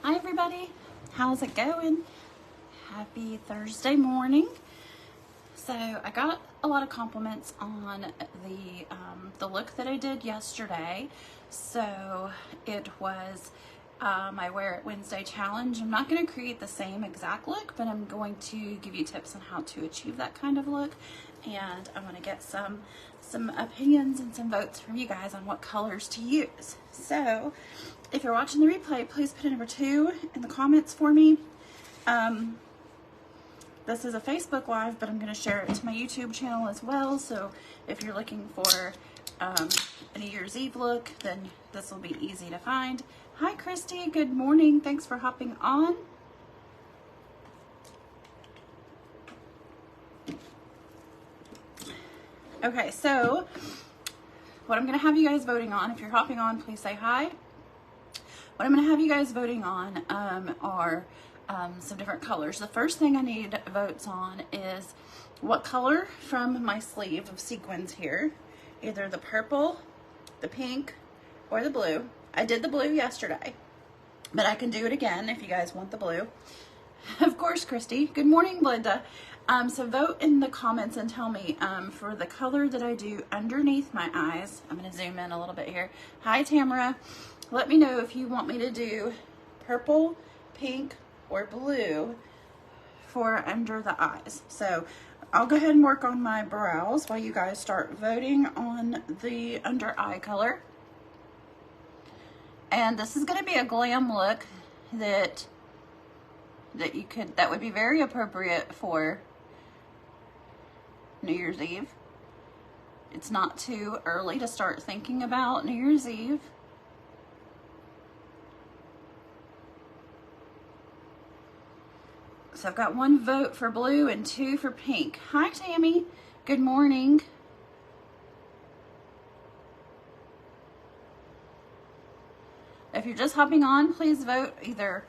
Hi everybody, how's it going? Happy Thursday morning. So I got a lot of compliments on the look that I did yesterday. So it was my Wear It Wednesday challenge. I'm not going to create the same exact look, but I'm going to give you tips on how to achieve that kind of look. And I'm going to get some opinions and some votes from you guys on what colors to use. So if you're watching the replay, please put a number 2 in the comments for me. This is a Facebook Live, but I'm going to share it to my YouTube channel as well. So if you're looking for a New Year's Eve look, then this will be easy to find. Hi, Christy. Good morning. Thanks for hopping on. Okay, so what I'm going to have you guys voting on, if you're hopping on, please say hi. What I'm going to have you guys voting on are some different colors. The first thing I need votes on is what color from my sleeve of sequins here, either the purple, the pink, or the blue. I did the blue yesterday, but I can do it again if you guys want the blue. Of course, Christy. Good morning, Belinda. So vote in the comments and tell me for the color that I do underneath my eyes. I'm going to zoom in a little bit here. Hi, Tamara. Let me know if you want me to do purple, pink, or blue for under the eyes. So I'll go ahead and work on my brows while you guys start voting on the under eye color. And this is going to be a glam look that would be very appropriate for New Year's Eve. It's not too early to start thinking about New Year's Eve. So I've got 1 vote for blue and 2 for pink. Hi, Tammy. Good morning. If you're just hopping on, please vote either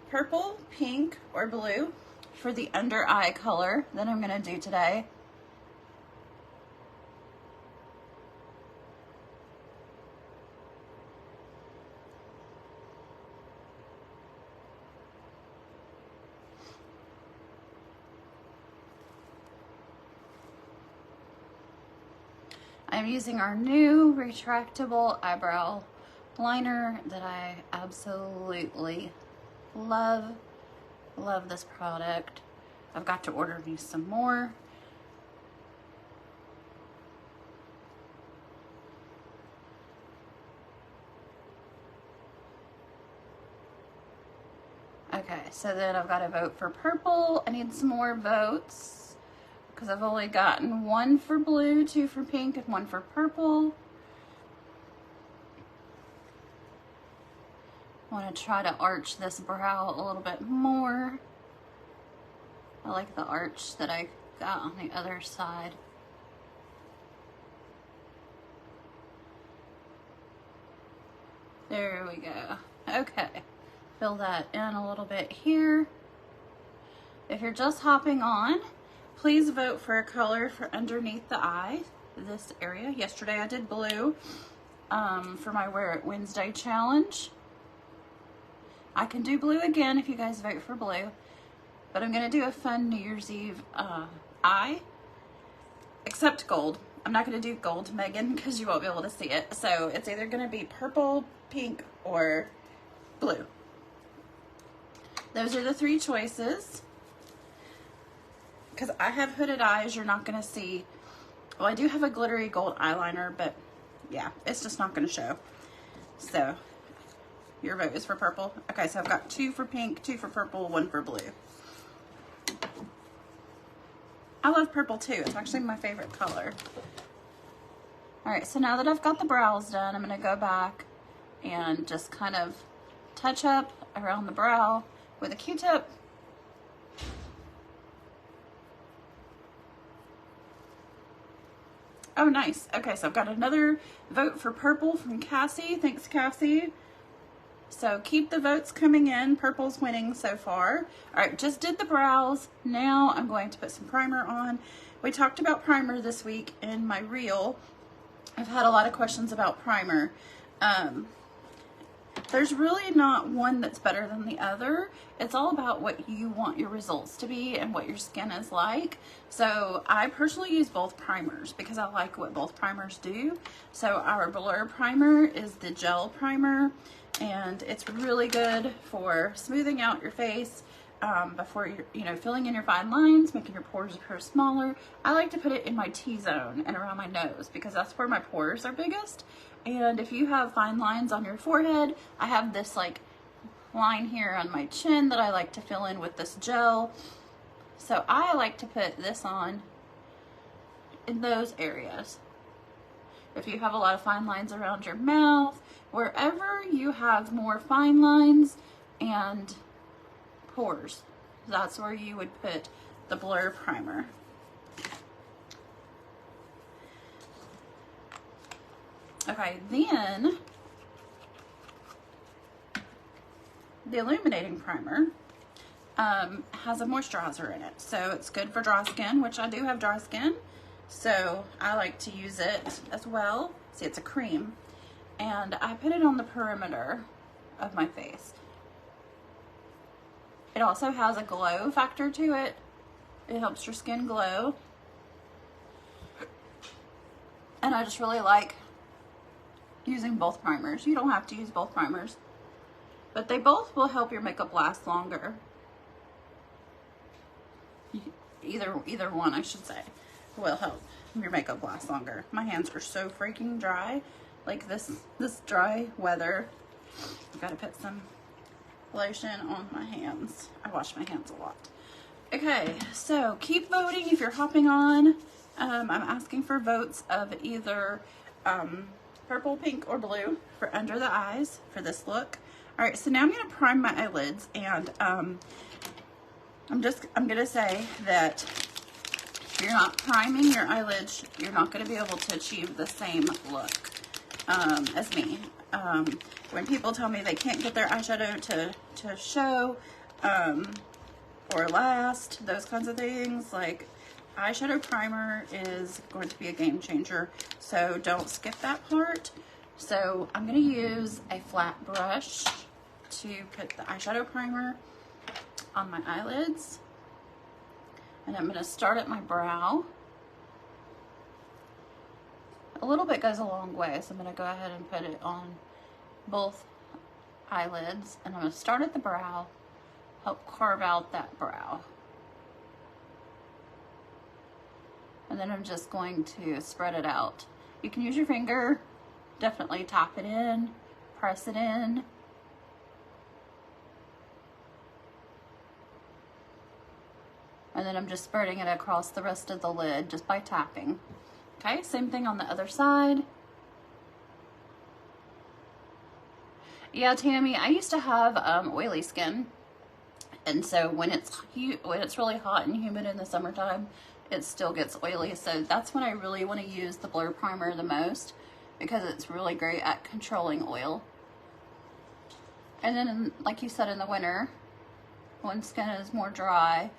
purple, pink, or blue for the under eye color that I'm going to do today. I'm using our new retractable eyebrow liner that I absolutely love. Love this product. I've got to order me some more. Okay, so then I've got to vote for purple. I need some more votes because I've only gotten 1 for blue, 2 for pink, and 1 for purple. I want to try to arch this brow a little bit more. I like the arch that I got on the other side. There we go. Okay, fill that in a little bit here. If you're just hopping on, please vote for a color for underneath the eye, this area. Yesterday I did blue for my Wear It Wednesday challenge. I can do blue again if you guys vote for blue, but I'm going to do a fun New Year's Eve eye, except gold. I'm not going to do gold, Megan, because you won't be able to see it. So it's either going to be purple, pink, or blue. Those are the 3 choices. Because I have hooded eyes, you're not going to see. Well, I do have a glittery gold eyeliner, but yeah, it's just not going to show. So your vote is for purple. Okay, so I've got 2 for pink, 2 for purple, 1 for blue. I love purple too. It's actually my favorite color. All right, so now that I've got the brows done, I'm going to go back and just kind of touch up around the brow with a Q-tip. Oh, nice. Okay, so I've got another vote for purple from Cassie. Thanks, Cassie. So keep the votes coming in. Purple's winning so far. All right, just did the brows. Now I'm going to put some primer on. We talked about primer this week in my reel. I've had a lot of questions about primer. there's really not one that's better than the other. It's all about what you want your results to be and what your skin is like. So I personally use both primers because I like what both primers do. So our Blur primer is the gel primer, and it's really good for smoothing out your face before you're, filling in your fine lines, making your pores appear smaller. I like to put it in my T-zone and around my nose because that's where my pores are biggest. And if you have fine lines on your forehead, I have this like line here on my chin that I like to fill in with this gel. So I like to put this on in those areas. If you have a lot of fine lines around your mouth, wherever you have more fine lines and pores, that's where you would put the Blur primer. Okay, then the illuminating primer has a moisturizer in it, so it's good for dry skin, which I do have dry skin, so I like to use it as well. See, it's a cream, and I put it on the perimeter of my face. It also has a glow factor to it. It helps your skin glow, and I just really like using both primers. You don't have to use both primers, but they both will help your makeup last longer. Either one, I should say, will help your makeup last longer. My hands are so freaking dry. Like this dry weather, I've got to put some lotion on my hands. I wash my hands a lot. Okay, so keep voting if you're hopping on. I'm asking for votes of either purple, pink, or blue for under the eyes for this look. All right, so now I'm gonna prime my eyelids, and I'm gonna say that if you're not priming your eyelids, you're not gonna be able to achieve the same look as me. When people tell me they can't get their eyeshadow to show or last, those kinds of things, like eyeshadow primer is going to be a game changer, so don't skip that part. So I'm going to use a flat brush to put the eyeshadow primer on my eyelids, and I'm going to start at my brow. A little bit goes a long way, so I'm going to go ahead and put it on both eyelids, and I'm going to start at the brow, help carve out that brow. And then I'm just going to spread it out. You can use your finger, definitely tap it in, press it in. And then I'm just spreading it across the rest of the lid just by tapping. Okay, same thing on the other side. Yeah, Tammy, I used to have oily skin. And so when it's really hot and humid in the summertime, it still gets oily. So that's when I really want to use the Blur primer the most, because it's really great at controlling oil. And then, like you said, in the winter, when skin is more dry,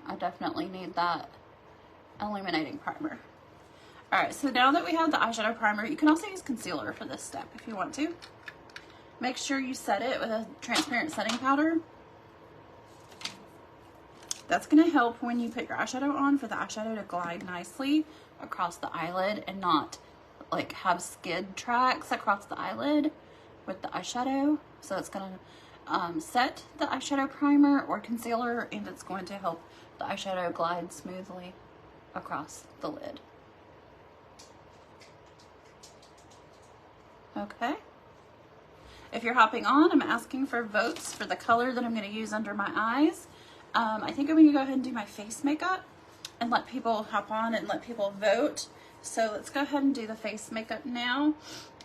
I definitely need that illuminating primer. All right, so now that we have the eyeshadow primer, you can also use concealer for this step if you want to. Make sure you set it with a transparent setting powder. That's going to help when you put your eyeshadow on for the eyeshadow to glide nicely across the eyelid and not like have skid tracks across the eyelid with the eyeshadow. So it's going to set the eyeshadow primer or concealer, and it's going to help the eyeshadow glide smoothly across the lid. Okay. If you're hopping on, I'm asking for votes for the color that I'm going to use under my eyes. I think I'm going to go ahead and do my face makeup and let people hop on and let people vote. So let's go ahead and do the face makeup now.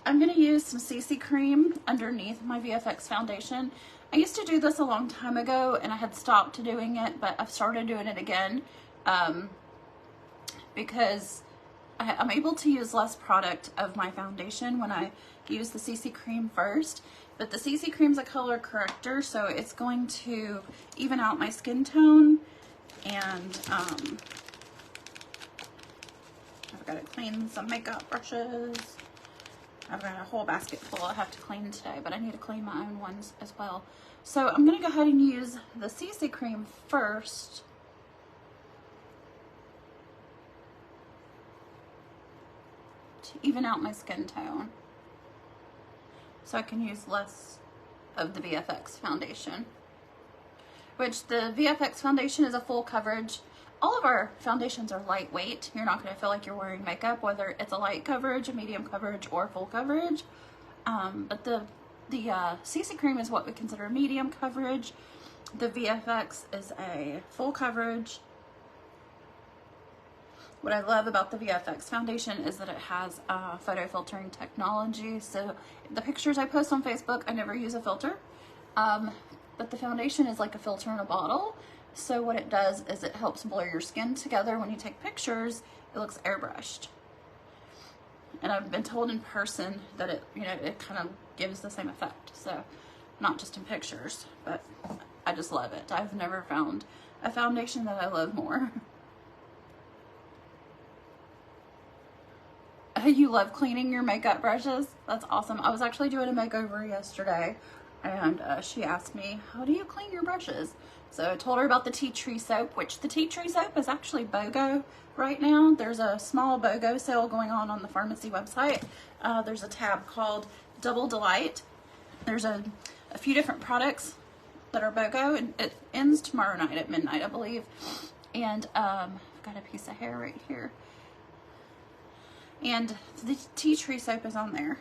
I'm going to use some CC cream underneath my VFX foundation. I used to do this a long time ago and I had stopped doing it, but I've started doing it again because I'm able to use less product of my foundation when I use the CC cream first. But the CC cream's a color corrector, so it's going to even out my skin tone. And I've got to clean some makeup brushes. I've got a whole basket full I have to clean today, but I need to clean my own ones as well. So I'm going to go ahead and use the CC cream first. To even out my skin tone. So I can use less of the VFX foundation. Which the VFX foundation is a full coverage. All of our foundations are lightweight. You're not going to feel like you're wearing makeup, whether it's a light coverage, a medium coverage, or full coverage. But the CC cream is what we consider medium coverage. The VFX is a full coverage. What I love about the VFX foundation is that it has photo filtering technology. So the pictures I post on Facebook, I never use a filter. But the foundation is like a filter in a bottle. So what it does is it helps blur your skin together. When you take pictures, it looks airbrushed. And I've been told in person that it, you know, it kind of gives the same effect. So not just in pictures, but I just love it. I've never found a foundation that I love more. You love cleaning your makeup brushes? That's awesome. I was actually doing a makeover yesterday, and she asked me, how do you clean your brushes? So I told her about the tea tree soap, which the tea tree soap is actually BOGO right now. There's a small BOGO sale going on the pharmacy website. There's a tab called Double Delight. There's a few different products that are BOGO, and it ends tomorrow night at midnight, I believe. And I've got a piece of hair right here. And the tea tree soap is on there.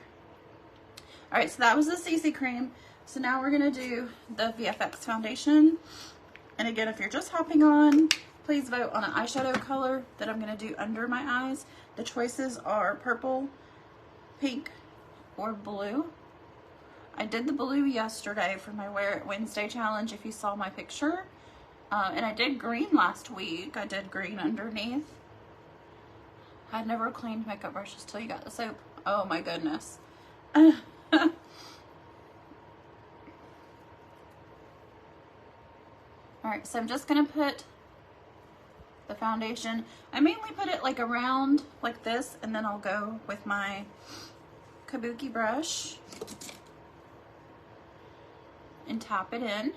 All right, so that was the CC cream. So now we're gonna do the VFX foundation. And again, if you're just hopping on, please vote on an eyeshadow color that I'm gonna do under my eyes. The choices are purple, pink, or blue. I did the blue yesterday for my Wear It Wednesday challenge, if you saw my picture. And I did green last week. I did green underneath. I'd never cleaned makeup brushes till you got the soap. Oh my goodness. All right, so I'm just gonna put the foundation. I mainly put it like around like this, and then I'll go with my kabuki brush and tap it in.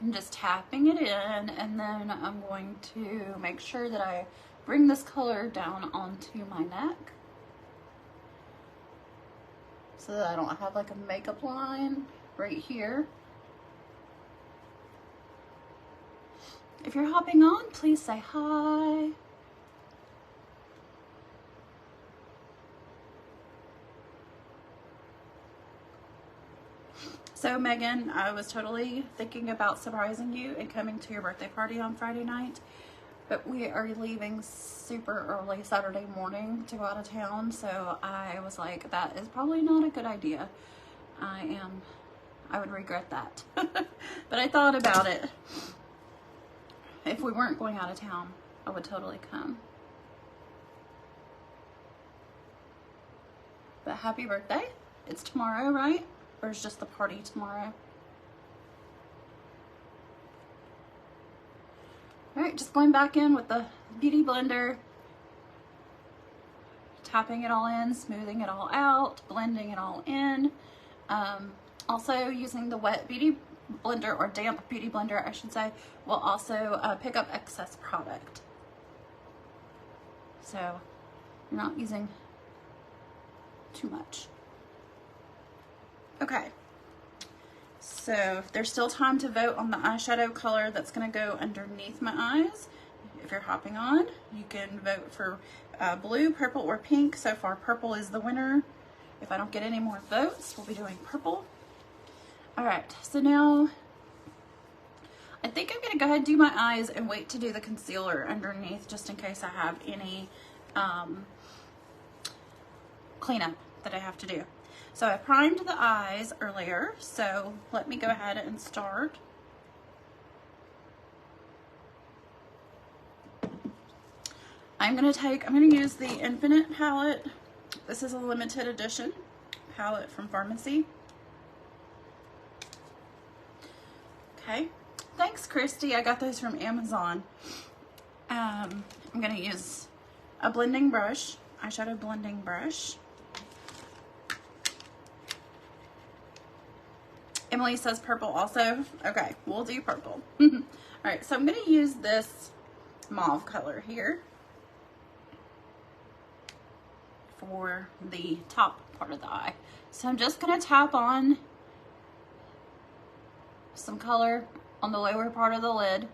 I'm just tapping it in, and then I'm going to make sure that I bring this color down onto my neck so that I don't have like a makeup line right here. If you're hopping on, please say hi. So Megan, I was totally thinking about surprising you and coming to your birthday party on Friday night, but we are leaving super early Saturday morning to go out of town, so I was like, that is probably not a good idea. I would regret that. But I thought about it. If we weren't going out of town, I would totally come. But happy birthday. It's tomorrow, right? Or is just the party tomorrow? All right, just going back in with the Beauty Blender, tapping it all in, smoothing it all out, blending it all in. Also using the wet Beauty Blender, or damp Beauty Blender, I should say, will also pick up excess product. So you're not using too much. Okay, so there's still time to vote on the eyeshadow color that's going to go underneath my eyes. If you're hopping on, you can vote for blue, purple, or pink. So far, purple is the winner. If I don't get any more votes, we'll be doing purple. All right, so now I think I'm going to go ahead and do my eyes and wait to do the concealer underneath, just in case I have any cleanup that I have to do. So I primed the eyes earlier, so let me go ahead and start. I'm gonna use the Infinite palette. This is a limited edition palette from Pharmacy. Okay, thanks Christy, I got those from Amazon. I'm gonna use a blending brush, eyeshadow blending brush. Emily says purple also. Okay, we'll do purple. All right, so I'm gonna use this mauve color here for the top part of the eye. So I'm just gonna tap on some color on the lower part of the lid.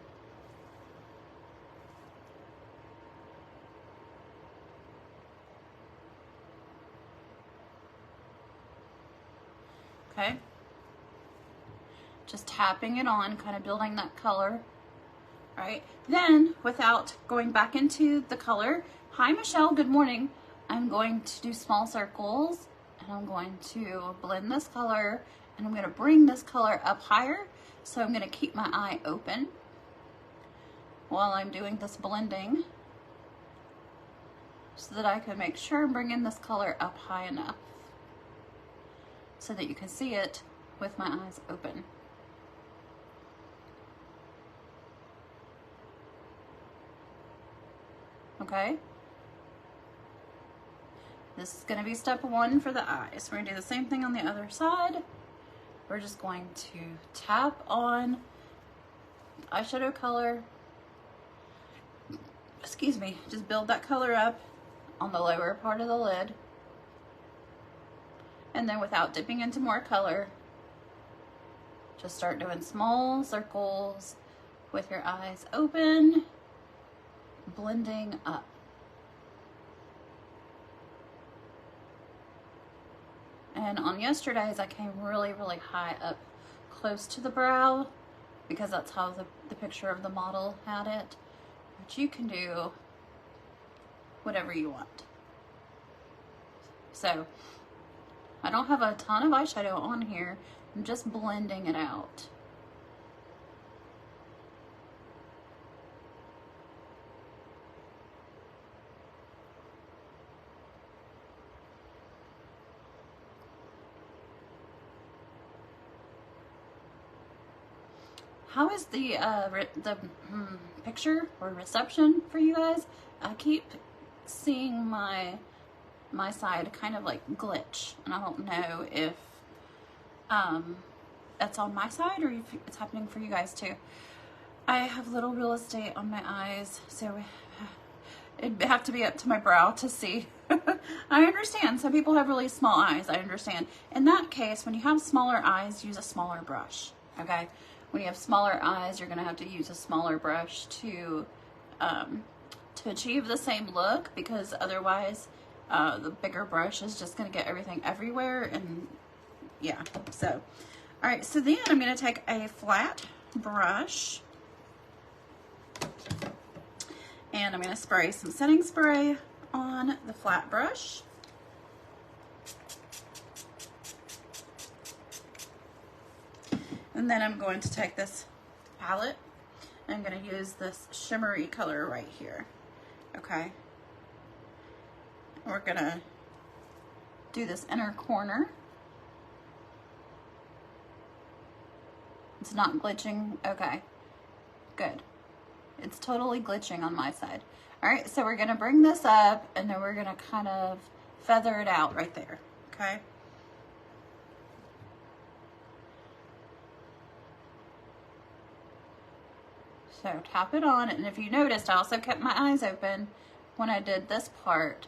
Okay. Just tapping it on, kind of building that color. All right. Then, without going back into the color, hi Michelle, good morning. I'm going to do small circles and I'm going to blend this color and I'm going to bring this color up higher. So I'm going to keep my eye open while I'm doing this blending so that I can make sure I'm bringing this color up high enough so that you can see it with my eyes open. Okay. This is going to be step one for the eyes. We're going to do the same thing on the other side. We're just going to tap on eyeshadow color. Excuse me. Just build that color up on the lower part of the lid. And then without dipping into more color, just start doing small circles with your eyes open, blending up. And on yesterday's, I came really, really high up close to the brow because that's how the picture of the model had it. But you can do whatever you want. So, I don't have a ton of eyeshadow on here. I'm just blending it out. How is the picture or reception for you guys? I keep seeing my side kind of like glitch, and I don't know if that's on my side or if it's happening for you guys too. I have little real estate on my eyes, so it'd have to be up to my brow to see. I understand some people have really small eyes. I understand. In that case, when you have smaller eyes, use a smaller brush. Okay. When you have smaller eyes, you're going to have to use a smaller brush to achieve the same look, because otherwise the bigger brush is just going to get everything everywhere. And yeah, so all right, so then I'm going to take a flat brush and I'm going to spray some setting spray on the flat brush. And then I'm going to take this palette and I'm going to use this shimmery color right here. Okay. We're going to do this inner corner. It's not glitching. Okay. Good. It's totally glitching on my side. All right. So we're going to bring this up and then we're going to kind of feather it out right there. Okay. So tap it on, and if you noticed, I also kept my eyes open when I did this part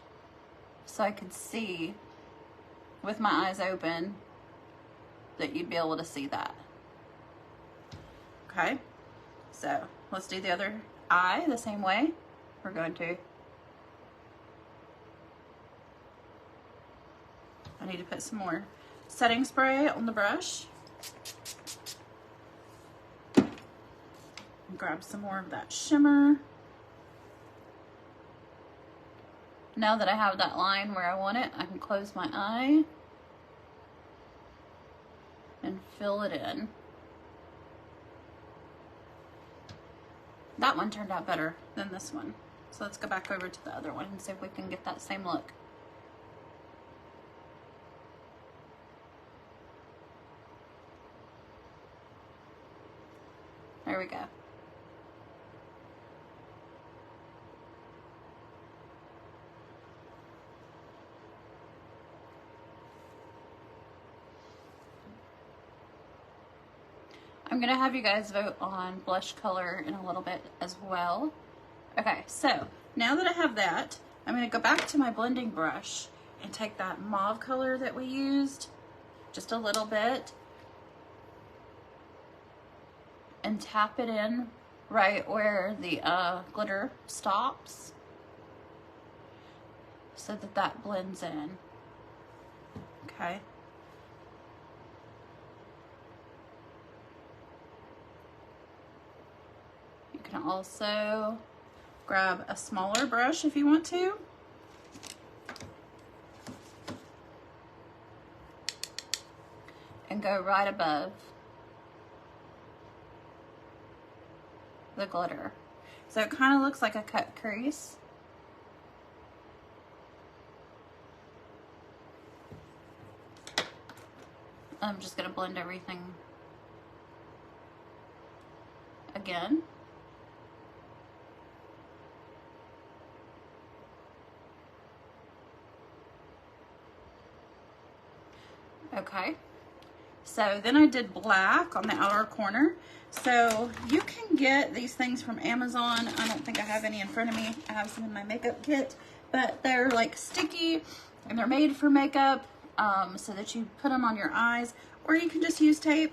so I could see with my eyes open that you'd be able to see that. Okay, so let's do the other eye the same way. We're going to, I need to put some more setting spray on the brush. Grab some more of that shimmer. Now that I have that line where I want it, I can close my eye and fill it in. That one turned out better than this one. So let's go back over to the other one and see if we can get that same look. There we go. I'm gonna have you guys vote on blush color in a little bit as well. Okay, so now that I have that, I'm gonna go back to my blending brush and take that mauve color that we used, just a little bit, and tap it in right where the glitter stops so that that blends in. Okay. You can also grab a smaller brush if you want to. And go right above the glitter. So it kind of looks like a cut crease. I'm just going to blend everything again. Okay. So then I did black on the outer corner. So you can get these things from Amazon. I don't think I have any in front of me. I have some in my makeup kit, but they're like sticky and they're made for makeup, so that you put them on your eyes, or you can just use tape.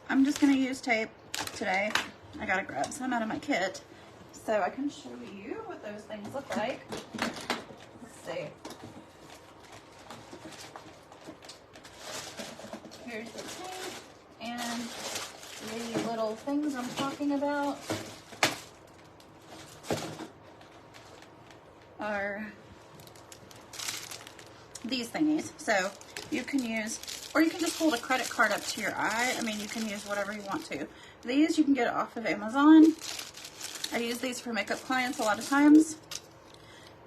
I'm just gonna use tape today. I gotta grab some out of my kit so I can show you what those things look like. Let's see. Here's the tape and the little things I'm talking about are these thingies. So you can use, or you can just hold a credit card up to your eye. I mean, you can use whatever you want to. These you can get off of Amazon. I use these for makeup clients a lot of times.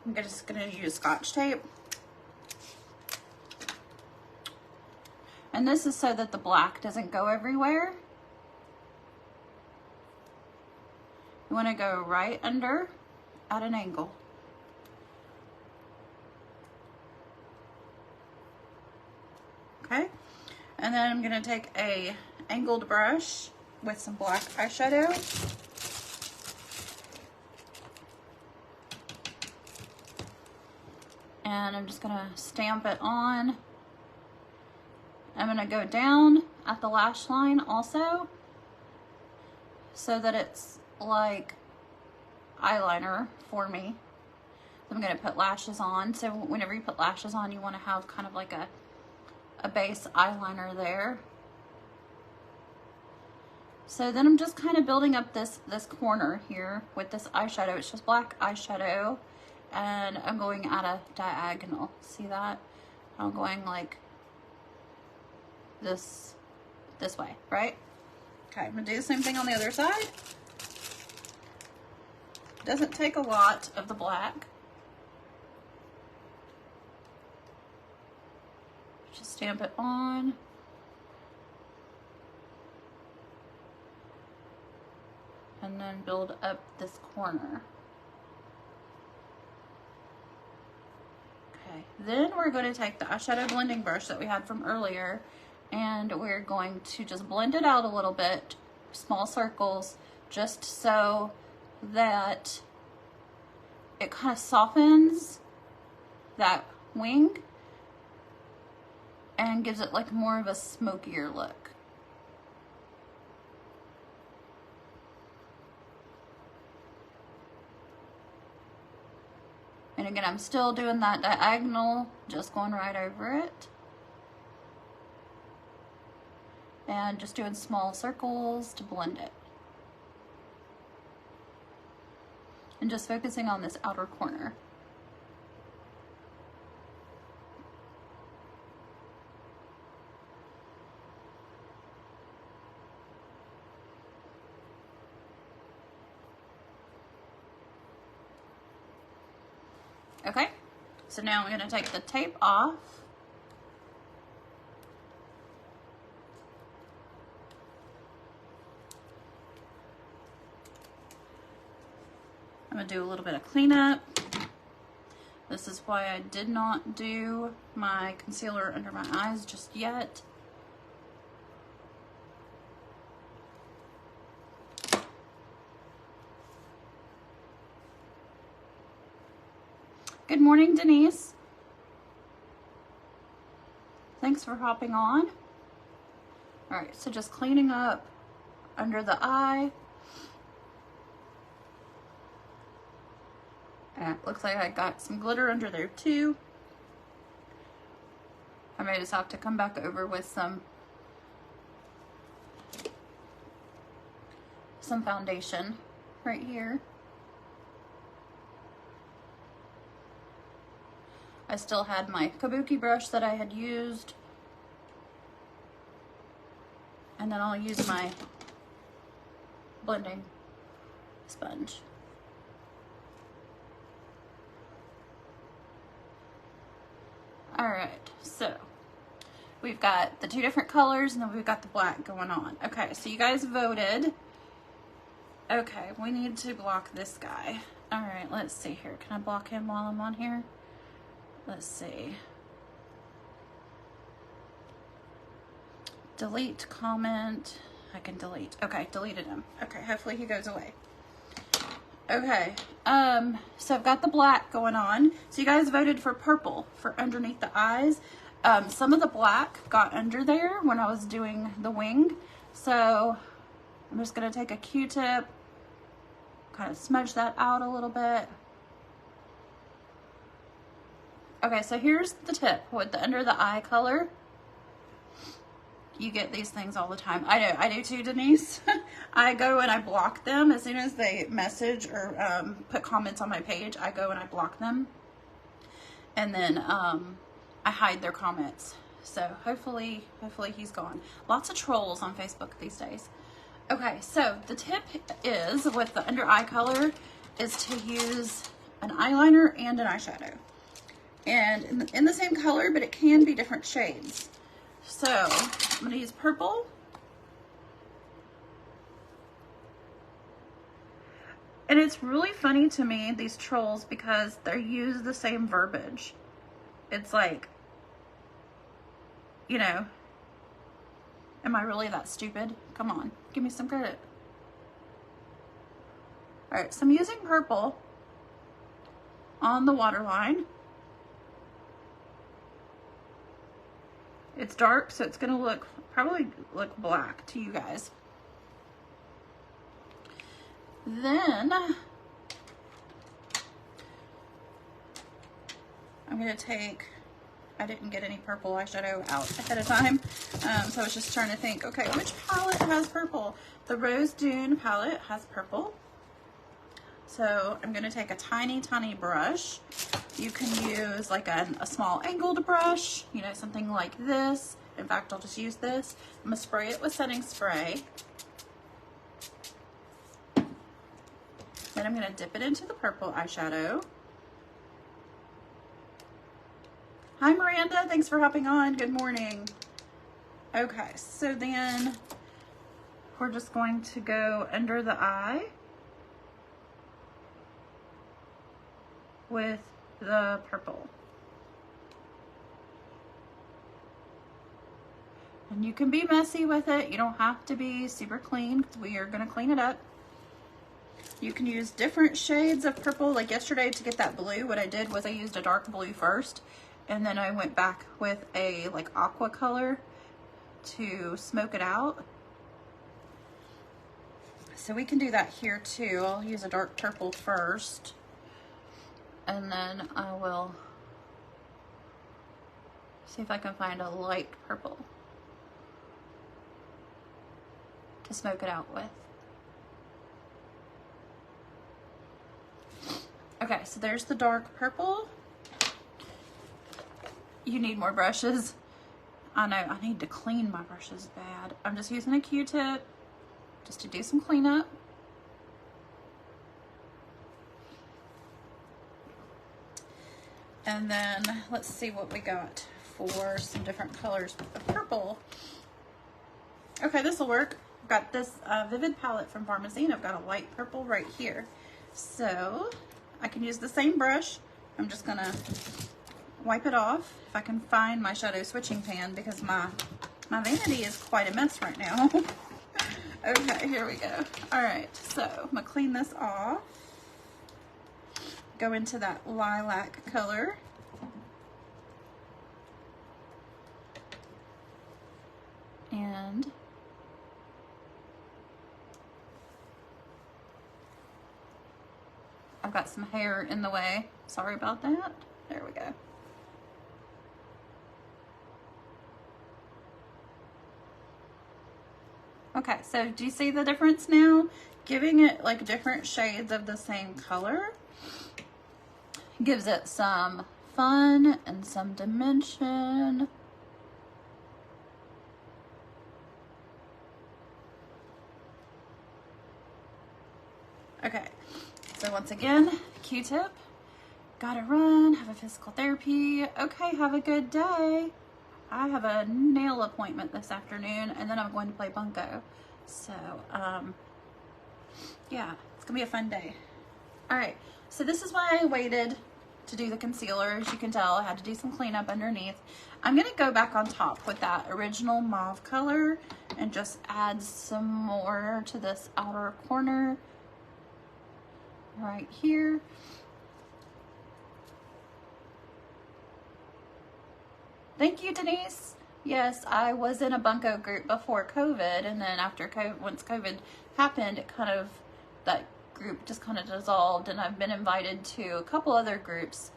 I'm just gonna use Scotch tape. And this is so that the black doesn't go everywhere. You want to go right under at an angle. Okay, and then I'm going to take a angled brush with some black eyeshadow. And I'm just going to stamp it on. I'm going to go down at the lash line also, so that it's like eyeliner for me. I'm going to put lashes on. So whenever you put lashes on, you want to have kind of like a base eyeliner there. So then I'm just kind of building up this corner here with this eyeshadow. It's just black eyeshadow, and I'm going at a diagonal. See that? I'm going like this way, right? Okay, I'm gonna do the same thing on the other side. Doesn't take a lot of the black. Just stamp it on. And then build up this corner. Okay, then we're going to take the eyeshadow blending brush that we had from earlier, and we're going to just blend it out a little bit, small circles, just so that it kind of softens that wing and gives it like more of a smokier look. And again, I'm still doing that diagonal, just going right over it. And just doing small circles to blend it. And just focusing on this outer corner. Okay, so now I'm going to take the tape off. I'm going to do a little bit of cleanup. This is why I did not do my concealer under my eyes just yet. Good morning, Denise. Thanks for hopping on. All right, so just cleaning up under the eye. And it looks like I got some glitter under there too. I may just have to come back over with some foundation right here. I still had my kabuki brush that I had used. And then I'll use my blending sponge. All right, so we've got the two different colors and then we've got the black going on. Okay, so you guys voted. Okay, we need to block this guy. All right, let's see here. Can I block him while I'm on here? Let's see. Delete comment. I can delete. Okay, deleted him. Okay, hopefully he goes away. Okay, so I've got the black going on. So you guys voted for purple for underneath the eyes. Some of the black got under there when I was doing the wing. So I'm just gonna take a Q-tip, kind of smudge that out a little bit. Okay, so here's the tip with the under the eye color. You get these things all the time. I know, I do too, Denise. I go and I block them as soon as they message or put comments on my page. I go and I block them. And then I hide their comments. So hopefully he's gone. Lots of trolls on Facebook these days. Okay, so the tip is with the under eye color is to use an eyeliner and an eyeshadow. And in the same color, but it can be different shades. So I'm going to use purple. And it's really funny to me, these trolls, because they use the same verbiage. It's like, you know, am I really that stupid? Come on, give me some credit. All right, so I'm using purple on the waterline. It's dark, so it's gonna probably look black to you guys. Then I'm gonna take, I didn't get any purple eyeshadow out ahead of time, so I was just trying to think, okay, which palette has purple? The Rose Dune palette has purple. So I'm gonna take a tiny, tiny brush. You can use like a small angled brush, you know, something like this. In fact, I'll just use this. I'm gonna spray it with setting spray. Then I'm gonna dip it into the purple eyeshadow. Hi Miranda, thanks for hopping on, good morning. Okay, so then we're just going to go under the eye with the purple. And you can be messy with it. You don't have to be super clean because we are going to clean it up. You can use different shades of purple. Like yesterday to get that blue, what I did was I used a dark blue first and then I went back with a like aqua color to smoke it out. So we can do that here too. I'll use a dark purple first. And then I will see if I can find a light purple to smoke it out with. Okay, so there's the dark purple. You need more brushes. I know, I need to clean my brushes bad. I'm just using a Q-tip just to do some cleanup. And then let's see what we got for some different colors of purple. Okay, this will work. I've got this Vivid palette from Pharmacy. I've got a light purple right here. So I can use the same brush. I'm just gonna wipe it off if I can find my shadow switching pan, because my vanity is quite a mess right now. Okay, here we go. All right, so I'm gonna clean this off. Go into that lilac color. And I've got some hair in the way. Sorry about that. There we go. Okay, so do you see the difference now? Giving it like different shades of the same color gives it some fun and some dimension. Okay, so once again, Q-tip, gotta run, have a physical therapy. Okay, have a good day. I have a nail appointment this afternoon, and then I'm going to play bunco. So, yeah, it's gonna be a fun day. All right, so this is why I waited to do the concealer. As you can tell, I had to do some cleanup underneath. I'm gonna go back on top with that original mauve color and just add some more to this outer corner right here. Thank you, Denise. Yes, I was in a bunco group before COVID, and then after COVID, once COVID happened, it kind of, that group just kind of dissolved, and I've been invited to a couple other groups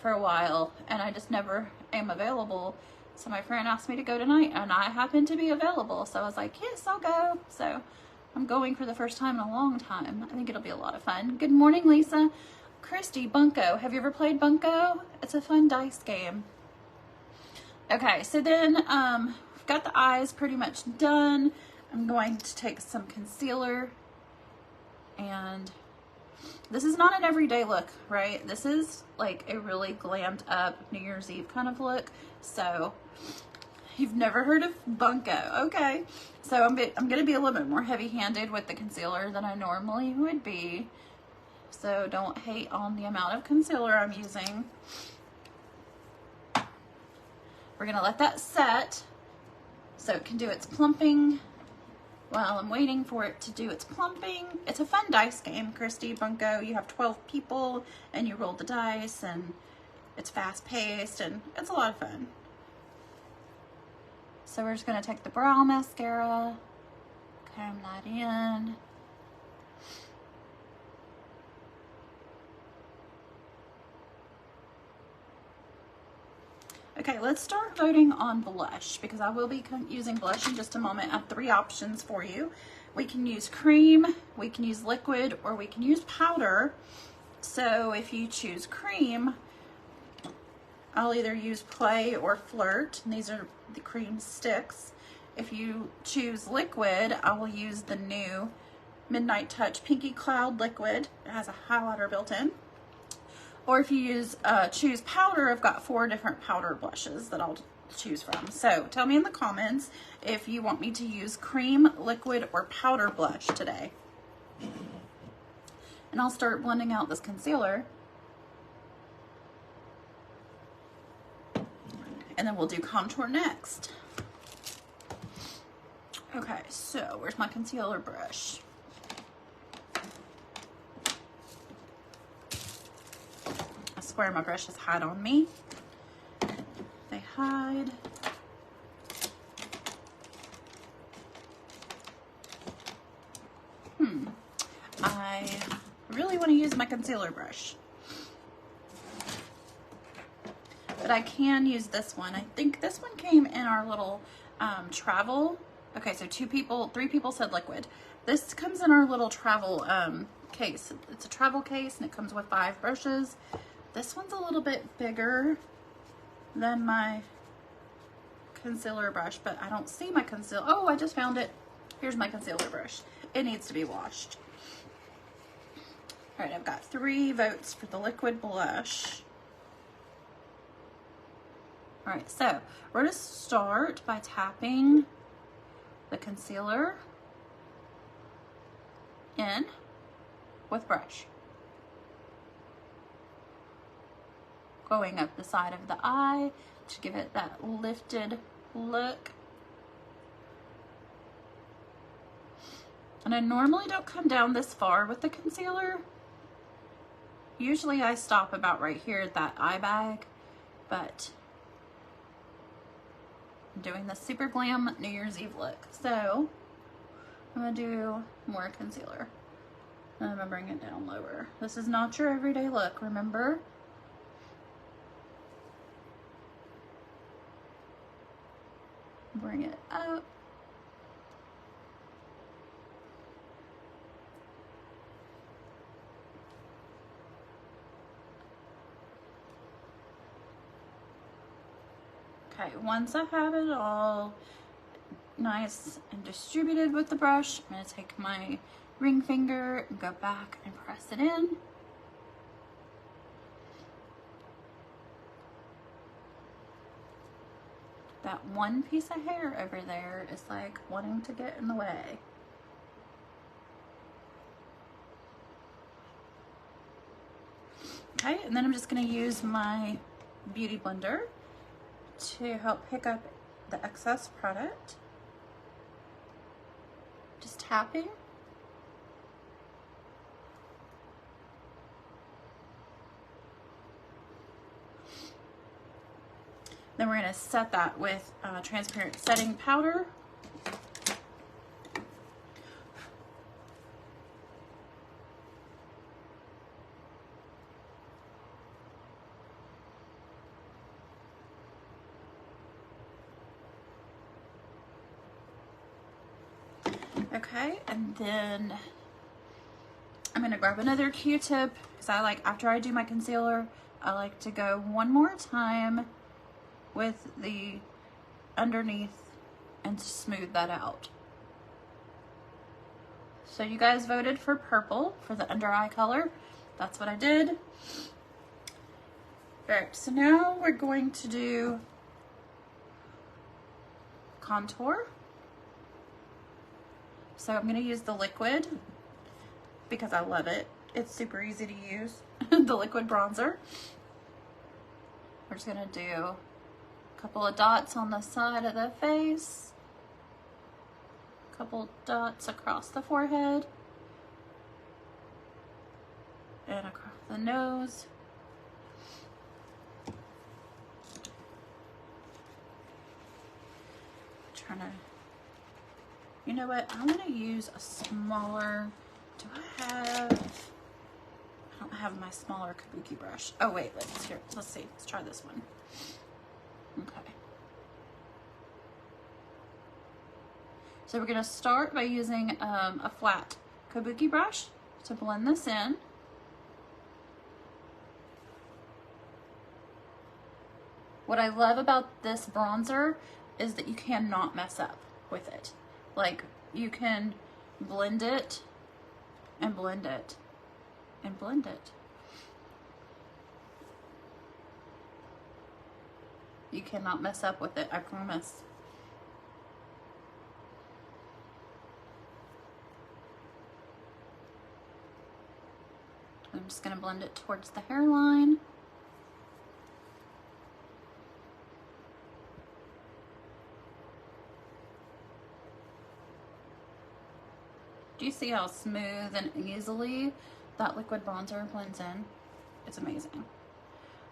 for a while, and I just never am available. So my friend asked me to go tonight, and I happened to be available, so I was like, yes, I'll go. So I'm going for the first time in a long time. I think it'll be a lot of fun. Good morning, Lisa. Christy, bunco. Have you ever played bunco? It's a fun dice game. Okay, so then we've got the eyes pretty much done. I'm going to take some concealer, and this is not an everyday look, right? This is like a really glammed up New Year's Eve kind of look. So you've never heard of bunco. Okay, so I'm gonna be a little bit more heavy-handed with the concealer than I normally would be. So don't hate on the amount of concealer I'm using. We're gonna let that set so it can do its plumping while I'm waiting for it to do its plumping. It's a fun dice game, Christy. Bunco, you have 12 people and you roll the dice, and it's fast paced and it's a lot of fun. So we're just gonna take the brow mascara, comb that in. Okay, let's start voting on blush, because I will be using blush in just a moment. I have 3 options for you. We can use cream, we can use liquid, or we can use powder. So if you choose cream, I'll either use Play or Flirt, and these are the cream sticks. If you choose liquid, I will use the new Midnight Touch Pinky Cloud liquid. It has a highlighter built in. Or if you choose powder, I've got 4 different powder blushes that I'll choose from. So tell me in the comments if you want me to use cream, liquid, or powder blush today. And I'll start blending out this concealer. And then we'll do contour next. Okay, so where's my concealer brush? I swear my brushes hide on me. They hide. I really want to use my concealer brush, but I can use this one. I think this one came in our little travel. Okay, so 3 people said liquid. This comes in our little travel case. It's a travel case, and it comes with 5 brushes. This one's a little bit bigger than my concealer brush, but I don't see my concealer. Oh, I just found it. Here's my concealer brush. It needs to be washed. All right, I've got 3 votes for the liquid blush. All right, so we're gonna start by tapping the concealer in with brush. Going up the side of the eye to give it that lifted look. And I normally don't come down this far with the concealer. Usually I stop about right here at that eye bag, but I'm doing the Super Glam New Year's Eve look. So I'm gonna do more concealer. And I'm gonna bring it down lower. This is not your everyday look, remember? Bring it up. Okay, once I have it all nice and distributed with the brush, I'm going to take my ring finger and go back and press it in. That one piece of hair over there is like wanting to get in the way. Okay, and then I'm just going to use my beauty blender to help pick up the excess product. Just tapping. Then we're going to set that with transparent setting powder. Okay, and then I'm going to grab another Q-tip because I like, after I do my concealer, I like to go one more time with the underneath and smooth that out. So you guys voted for purple for the under eye color. That's what I did. Alright, so now we're going to do contour. So I'm going to use the liquid because I love it. It's super easy to use. The liquid bronzer. We're just going to do a couple of dots on the side of the face. A couple dots across the forehead. And across the nose. Trying to... You know what? I'm going to use a smaller... Do I have... I don't have my smaller kabuki brush. Oh wait, let's see. Let's try this one. Okay. So we're going to start by using a flat kabuki brush to blend this in. What I love about this bronzer is that you cannot mess up with it. Like, you can blend it and blend it and blend it. You cannot mess up with it, I promise. I'm just going to blend it towards the hairline. Do you see how smooth and easily that liquid bronzer blends in? It's amazing.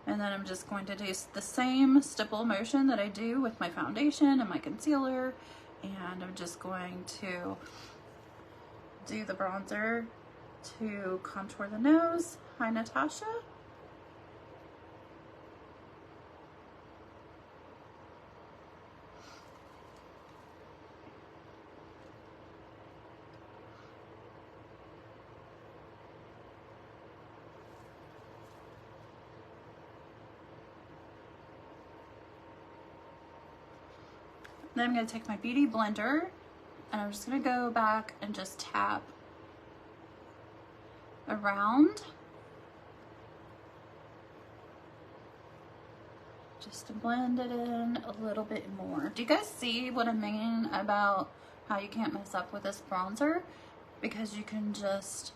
And then I'm just going to do the same stipple motion that I do with my foundation and my concealer. And I'm just going to do the bronzer to contour the nose. Hi, Natasha. Then I'm going to take my beauty blender and I'm just going to go back and just tap around just to blend it in a little bit more. Do you guys see what I mean about how you can't mess up with this bronzer? Because you can just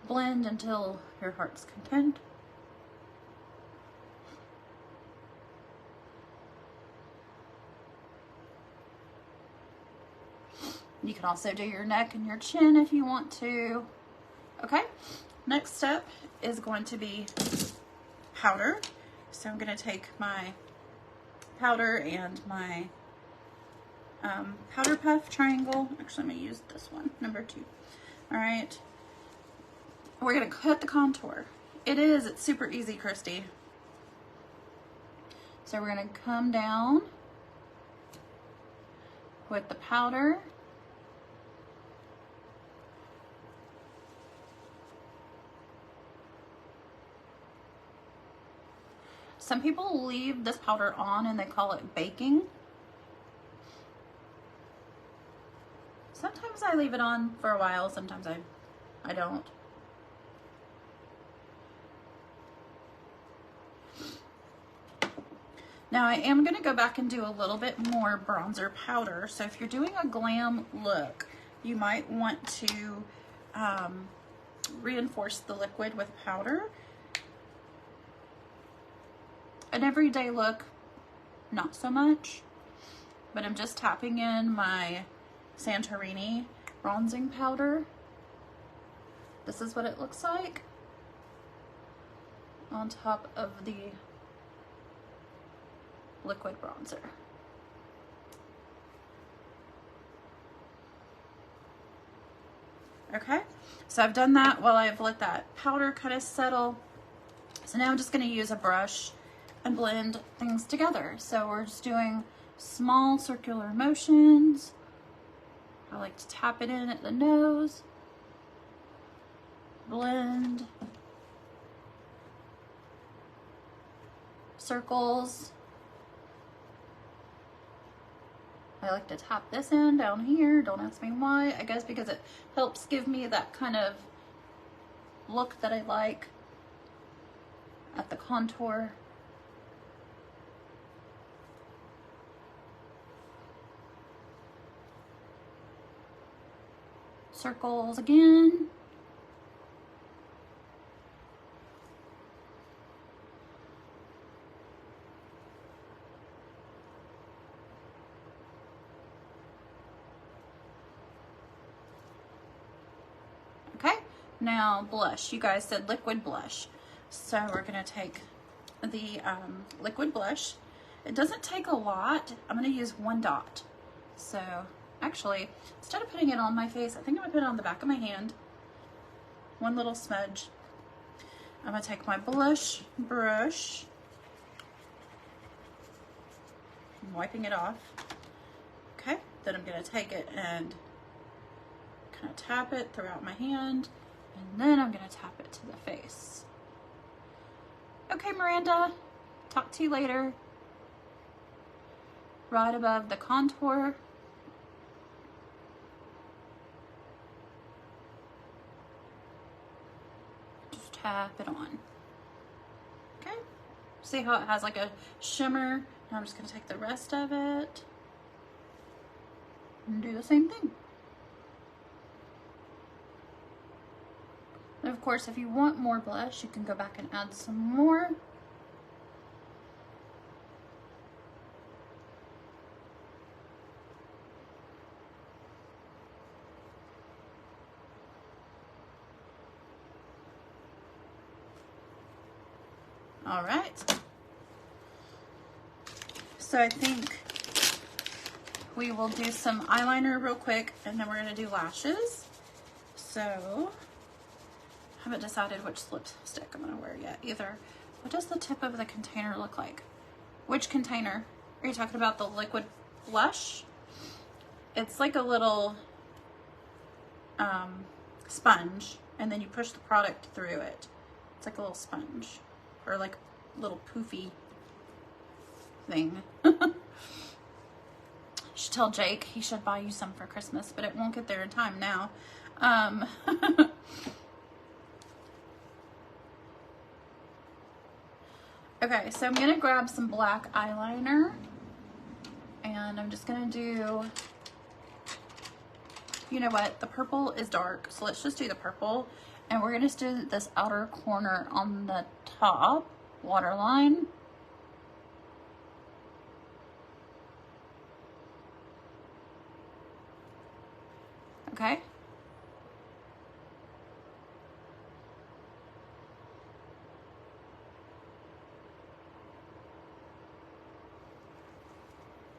blend until your heart's content. You can also do your neck and your chin if you want to. Okay, next step is going to be powder. So I'm going to take my powder and my powder puff triangle. Actually, I'm going to use this one, number 2. All right, we're going to cut the contour. It's super easy, Christy. So we're going to come down with the powder. Some people leave this powder on and they call it baking. Sometimes I leave it on for a while, sometimes I don't. Now I am going to go back and do a little bit more bronzer powder. So if you're doing a glam look, you might want to reinforce the liquid with powder. An everyday look, not so much, but I'm just tapping in my Santorini bronzing powder. This is what it looks like on top of the liquid bronzer. Okay, so I've done that while I've let that powder kind of settle. So now I'm just going to use a brush and blend things together. So we're just doing small circular motions. I like to tap it in at the nose, blend, circles. I like to tap this in down here. Don't ask me why. I guess because it helps give me that kind of look that I like at the contour. Circles again. Okay, now blush. You guys said liquid blush. So we're gonna take the liquid blush. It doesn't take a lot. I'm gonna use 1 dot. So actually, instead of putting it on my face, I think I'm gonna put it on the back of my hand. 1 little smudge. I'm gonna take my blush brush. I'm wiping it off. Okay, then I'm gonna take it and kind of tap it throughout my hand, and then I'm gonna tap it to the face. Okay, Miranda, talk to you later. Right above the contour. Just tap it on. Okay, see how it has like a shimmer? Now I'm just gonna take the rest of it and do the same thing. And of course, if you want more blush, you can go back and add some more. All right. So I think we will do some eyeliner real quick, and then we're gonna do lashes. So I haven't decided which lipstick I'm gonna wear yet either. What does the tip of the container look like? Which container? Are you talking about the liquid blush? It's like a little sponge, and then you push the product through it. It's like a little sponge, or like a little poofy thing. You should tell Jake he should buy you some for Christmas, but it won't get there in time now. Okay, so I'm gonna grab some black eyeliner and I'm just gonna do, you know what, the purple is dark, so let's just do the purple. And we're gonna just do this outer corner on the top waterline. Okay.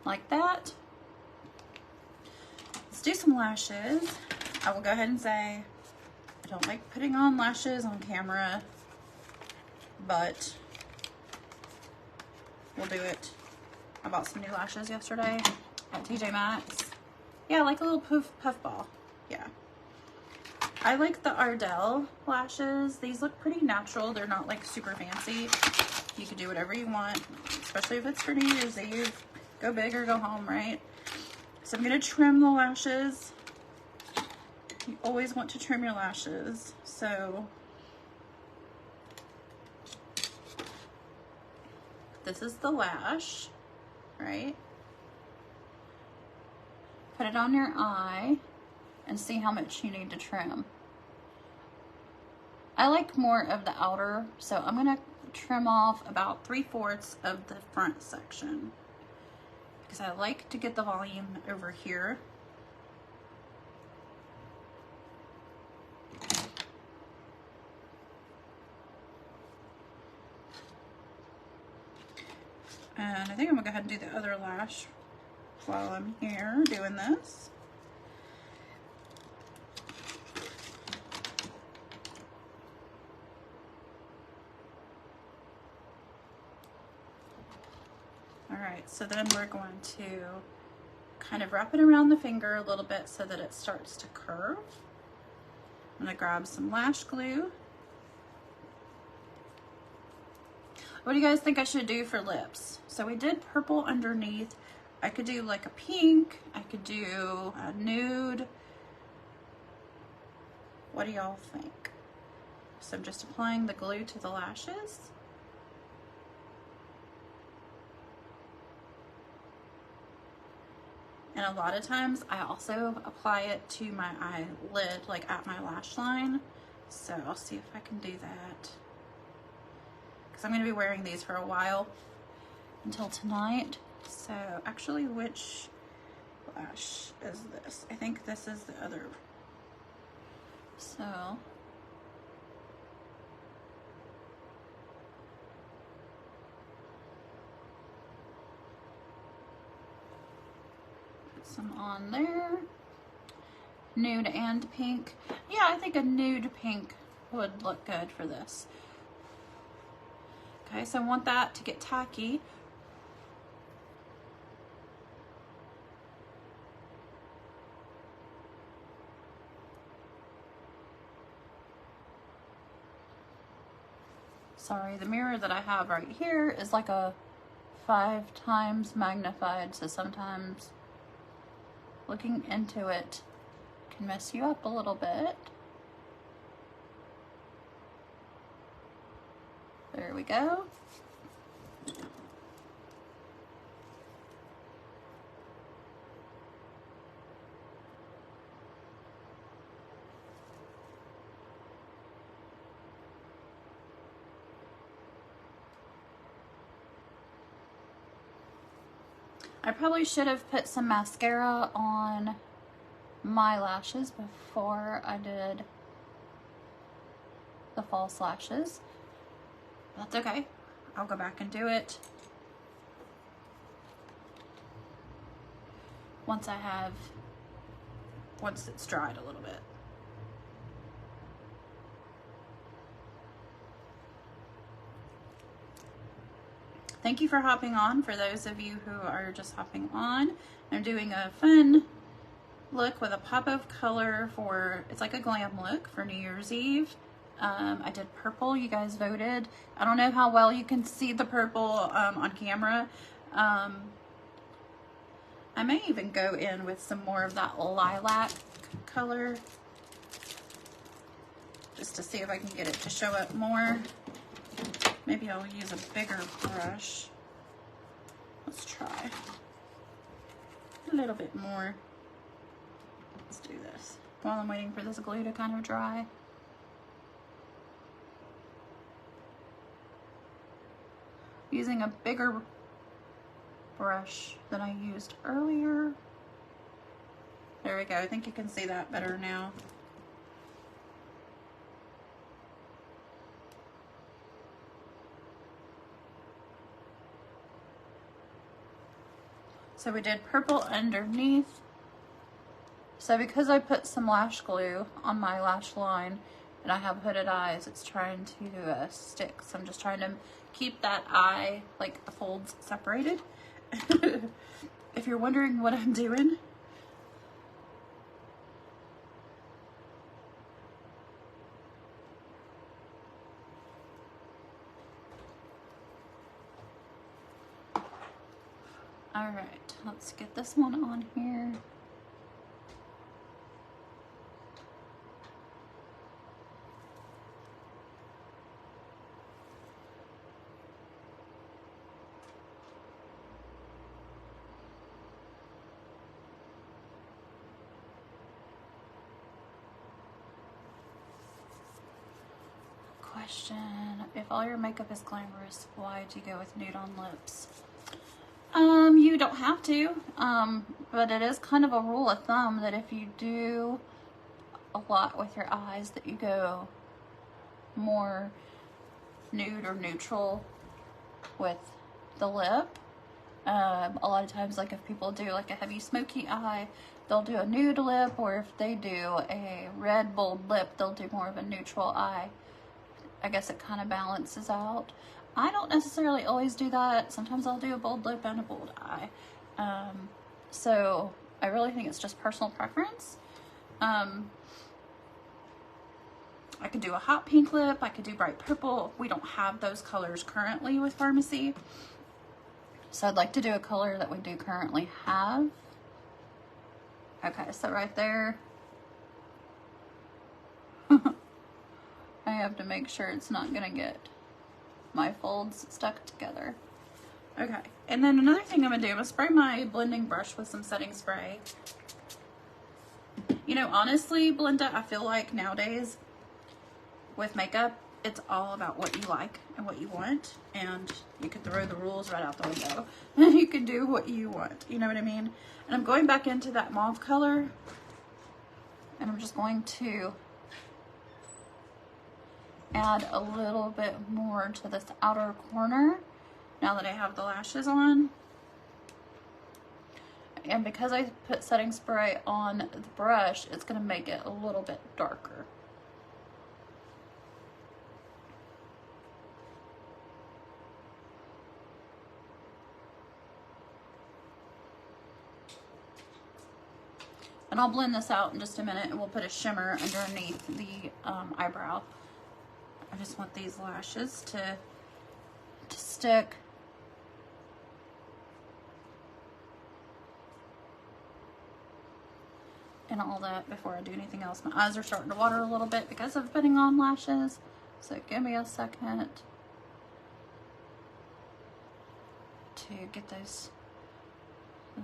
Like that. Let's do some lashes. I will go ahead and say, I don't like putting on lashes on camera, but we'll do it. I bought some new lashes yesterday at TJ Maxx. Yeah, like a little puff ball. Yeah. I like the Ardell lashes. These look pretty natural. They're not like super fancy. You can do whatever you want, especially if it's for New Year's Eve. Go big or go home, right? So I'm gonna trim the lashes. You always want to trim your lashes. So this is the lash, right? Put it on your eye and see how much you need to trim. I like more of the outer, so I'm gonna trim off about 3/4 of the front section because I like to get the volume over here. And I think I'm gonna go ahead and do the other lash while I'm here doing this. All right, so then we're going to kind of wrap it around the finger a little bit so that it starts to curve. I'm gonna grab some lash glue. What do you guys think I should do for lips? So we did purple underneath. I could do like a pink. I could do a nude. What do y'all think? So I'm just applying the glue to the lashes. And a lot of times I also apply it to my eyelid, like at my lash line. So I'll see if I can do that. Because I'm going to be wearing these for a while until tonight. So actually, which lash is this? I think this is the other. So put some on there. Nude and pink. Yeah, I think a nude pink would look good for this. Okay, so I want that to get tacky. Sorry, the mirror that I have right here is like a 5 times magnified, so sometimes looking into it can mess you up a little bit. There we go. I probably should have put some mascara on my lashes before I did the false lashes. That's okay. I'll go back and do it once it's dried a little bit. Thank you for hopping on. For those of you who are just hopping on, I'm doing a fun look with a pop of color for, it's like a glam look for New Year's Eve. I did purple, you guys voted. I don't know how well you can see the purple on camera. I may even go in with some more of that lilac color just to see if I can get it to show up more. Maybe I'll use a bigger brush. Let's try a little bit more. Let's do this while I'm waiting for this glue to kind of dry. Using a bigger brush than I used earlier. There we go. I think you can see that better now. So we did purple underneath. So because I put some lash glue on my lash line and I have hooded eyes, it's trying to stick. So I'm just trying to keep that eye, like the folds, separated. If you're wondering what I'm doing, all right, let's get this one on here. Question, if all your makeup is glamorous, why do you go with nude on lips? You don't have to, but it is kind of a rule of thumb that if you do a lot with your eyes, that you go more nude or neutral with the lip. A lot of times, like if people do like a heavy smoky eye, they'll do a nude lip, or if they do a red bold lip, they'll do more of a neutral eye. I guess it kind of balances out. I don't necessarily always do that. Sometimes I'll do a bold lip and a bold eye. So I really think it's just personal preference. I could do a hot pink lip. I could do bright purple. We don't have those colors currently with Pharmacy. So I'd like to do a color that we do currently have. Okay, so right there. I have to make sure it's not gonna get my folds stuck together. Okay, and then another thing I'm gonna do, I'm gonna spray my blending brush with some setting spray. You know, honestly, Belinda, I feel like nowadays with makeup, it's all about what you like and what you want, and you can throw the rules right out the window and you can do what you want, you know what I mean? And I'm going back into that mauve color, and I'm just going to add a little bit more to this outer corner now that I have the lashes on. And because I put setting spray on the brush, it's going to make it a little bit darker. And I'll blend this out in just a minute, and we'll put a shimmer underneath the eyebrow. I just want these lashes to stick. And all that before I do anything else. My eyes are starting to water a little bit because of putting on lashes. So give me a second to get this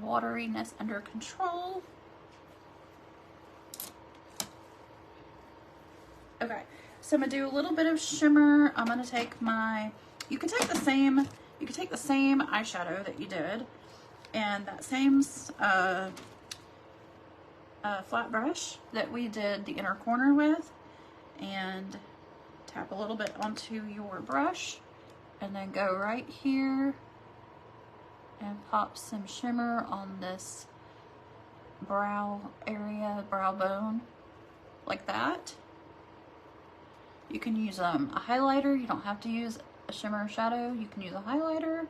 wateriness under control. Okay, so I'm gonna do a little bit of shimmer. I'm gonna take my, you can take the same eyeshadow that you did, and that same flat brush that we did the inner corner with, and tap a little bit onto your brush, and then go right here and pop some shimmer on this brow area, brow bone, like that. You can use a highlighter. You don't have to use a shimmer shadow. You can use a highlighter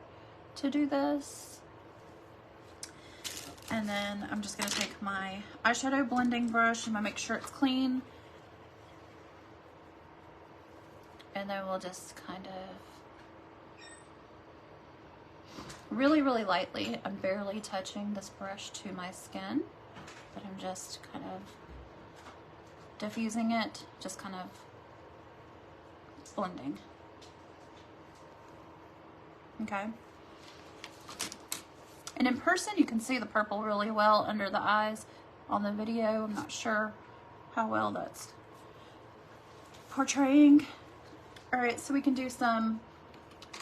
to do this. And then I'm just going to take my eyeshadow blending brush. I'm going to make sure it's clean. And then we'll just kind of really, really lightly, I'm barely touching this brush to my skin, but I'm just kind of diffusing it, just kind of blending. okay? And in person, you can see the purple really well under the eyes. On the video, I'm not sure how well that's portraying. All right, so we can do some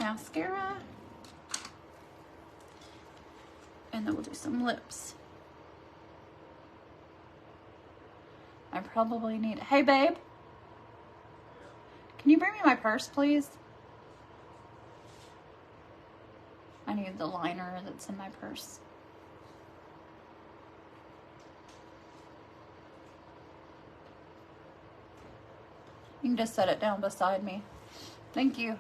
mascara. And then we'll do some lips. I probably need, hey babe, can you bring me my purse, please? I need the liner that's in my purse. You can just set it down beside me. Thank you.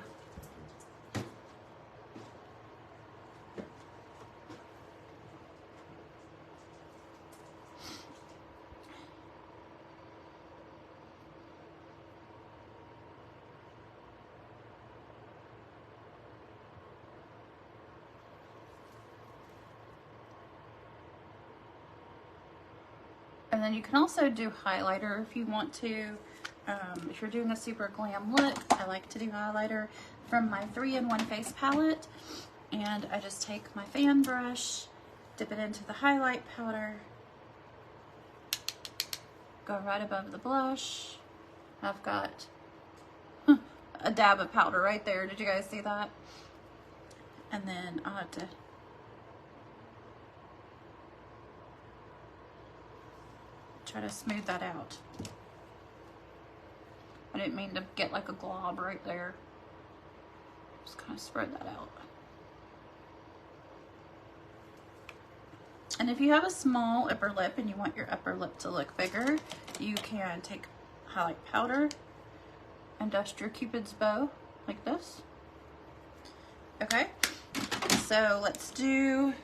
And then you can also do highlighter if you want to. If you're doing a super glam look, I like to do highlighter from my 3-in-1 face palette. And I just take my fan brush, dip it into the highlight powder, go right above the blush. I've got a dab of powder right there. Did you guys see that? And then I'll have to try to smooth that out. I didn't mean to get like a glob right there. Just kind of spread that out. And if you have a small upper lip and you want your upper lip to look bigger, you can take highlight powder and dust your Cupid's bow like this. Okay, so let's do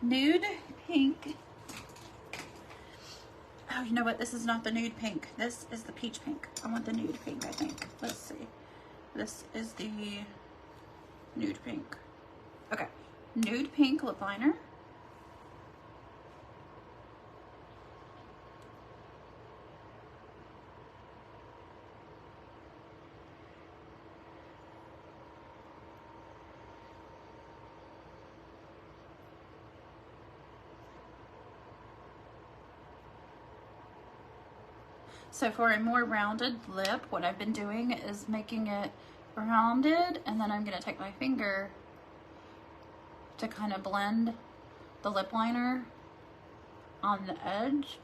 nude pink. Oh, you know what? This is not the nude pink. This is the peach pink. I want the nude pink, I think. Let's see. This is the nude pink. Okay. Nude pink lip liner. So for a more rounded lip, what I've been doing is making it rounded, and then I'm going to take my finger to kind of blend the lip liner on the edge.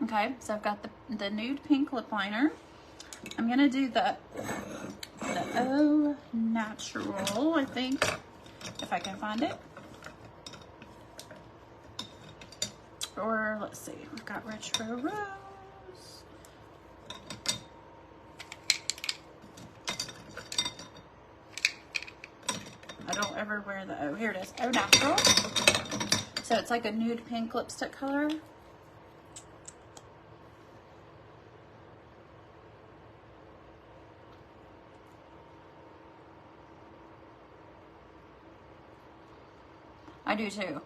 Okay, so I've got the nude pink lip liner. I'm going to do the Au Natural, I think, if I can find it. Or let's see, we've got Retro Rose. I don't ever wear the, oh, here it is, Au Natural. So it's like a nude pink lipstick color. I do too.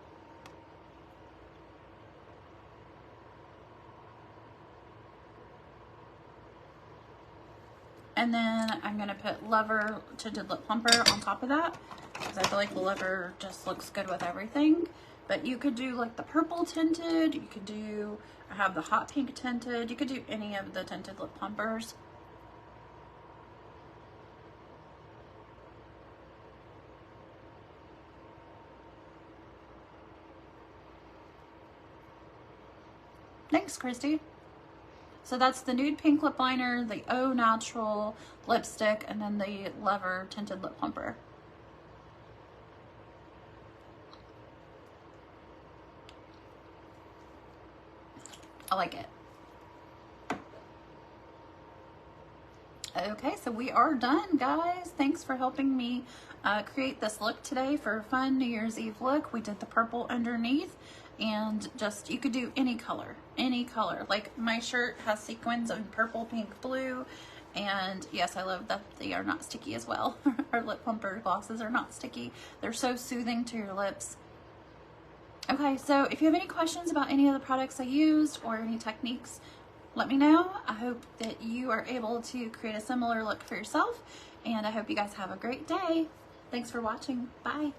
And then I'm gonna put Lover Tinted Lip Plumper on top of that, because I feel like the Lover just looks good with everything. But you could do like the purple tinted, you could do, I have the hot pink tinted, you could do any of the tinted lip plumpers. Thanks, Christy. So that's the nude pink lip liner, the Au Natural lipstick, and then the Lover Tinted Lip Plumper. I like it. Okay, so we are done, guys. Thanks for helping me create this look today for a fun New Year's Eve look. We did the purple underneath, and just, you could do any color, any color. Like my shirt has sequins of purple, pink, blue, And yes, I love that they are not sticky as well. Our lip plumper glosses are not sticky. They're so soothing to your lips. Okay, so if you have any questions about any of the products I used or any techniques, let me know. I hope that you are able to create a similar look for yourself, and I hope you guys have a great day. Thanks for watching. Bye.